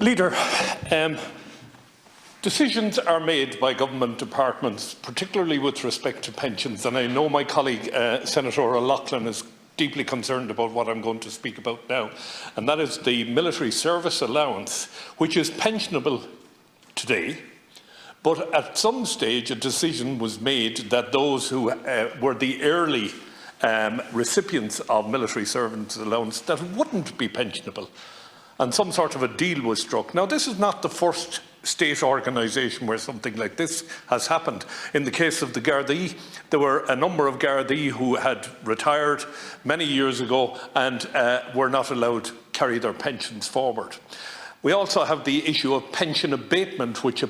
Leader, decisions are made by government departments, particularly with respect to pensions, and I know my colleague Senator Oireachtas is deeply concerned about what I'm going to speak about now, and that is the military service allowance, which is pensionable today. But at some stage, a decision was made that those who were the early recipients of military service allowance, that wouldn't be pensionable. And some sort of a deal was struck. Now, this is not the first state organisation where something like this has happened. In the case of the Gardaí, there were a number of Gardaí who had retired many years ago and were not allowed to carry their pensions forward. We also have the issue of pension abatement, which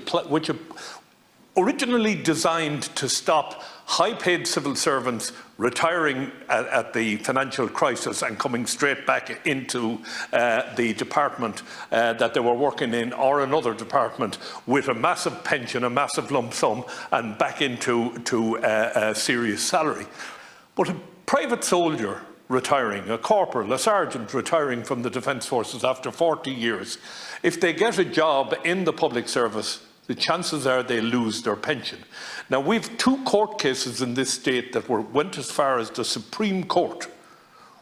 originally designed to stop high-paid civil servants retiring at the financial crisis and coming straight back into the department that they were working in, or another department, with a massive pension, a massive lump sum, and back into a serious salary. But a private soldier retiring, a corporal, a sergeant retiring from the Defence Forces after 40 years, if they get a job in the public service, the chances are they lose their pension. Now, we've two court cases in this state that went as far as the Supreme Court,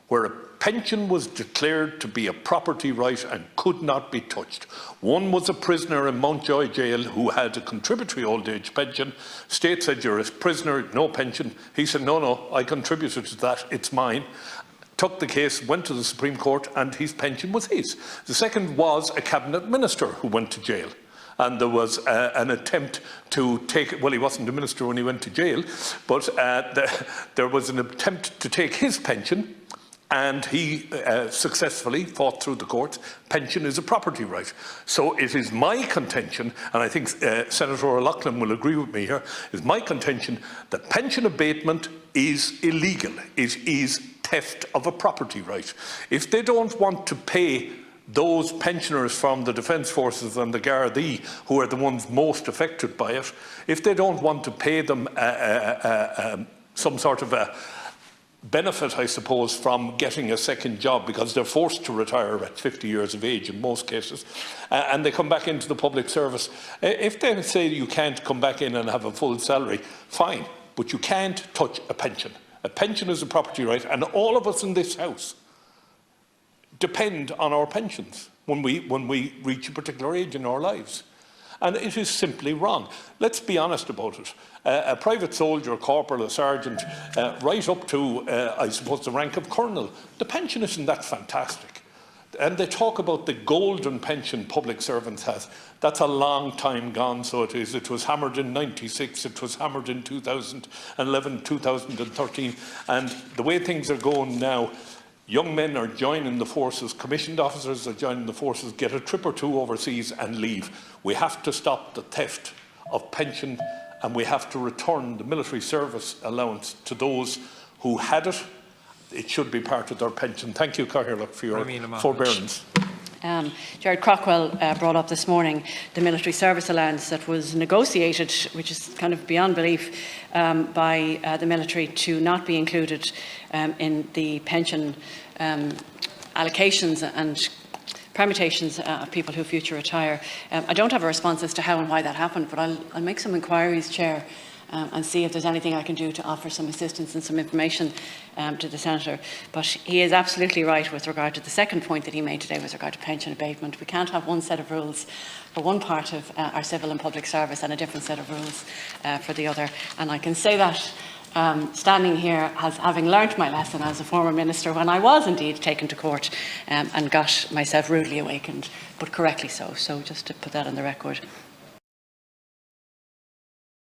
where a pension was declared to be a property right and could not be touched. One was a prisoner in Mountjoy Jail who had a contributory old age pension. State said, "You're a prisoner, no pension." He said, "No, I contributed to that, it's mine." Took the case, went to the Supreme Court, and his pension was his. The second was a cabinet minister who went to jail. And there was an attempt to take, well, he wasn't a minister when he went to jail, but there was an attempt to take his pension, and he successfully fought through the courts. Pension is a property right. So it is my contention, and I think Senator Oireachtas will agree with me here, is my contention that pension abatement is illegal. It is theft of a property right. If they don't want to pay those pensioners from the Defence Forces and the Gardaí, who are the ones most affected by it, if they don't want to pay them some sort of a benefit, I suppose, from getting a second job because they're forced to retire at 50 years of age in most cases, and they come back into the public service, if they say you can't come back in and have a full salary, fine, but you can't touch a pension. A pension is a property right, and all of us in this House depend on our pensions when we reach a particular age in our lives. And it is simply wrong. Let's be honest about it. A private soldier, a corporal, a sergeant, right up to, I suppose, the rank of colonel, the pension isn't that fantastic. And they talk about the golden pension public servants have. That's a long time gone, so it is. It was hammered in '96, it was hammered in 2011, 2013, and the way things are going now, young men are joining the forces, commissioned officers are joining the forces, get a trip or two overseas and leave. We have to stop the theft of pension, and we have to return the military service allowance to those who had it. It should be part of their pension. Thank you, Catherine, for your forbearance. Gerard Craughwell brought up this morning the military service allowance that was negotiated, which is kind of beyond belief, by the military to not be included in the pension allocations and permutations of people who future retire. I don't have a response as to how and why that happened, but I'll make some inquiries, Chair, and see if there's anything I can do to offer some assistance and some information to the Senator. But he is absolutely right with regard to the second point that he made today with regard to pension abatement. We can't have one set of rules for one part of our civil and public service and a different set of rules for the other. And I can say that standing here, having learnt my lesson as a former minister when I was indeed taken to court and got myself rudely awakened, but correctly so. So just to put that on the record.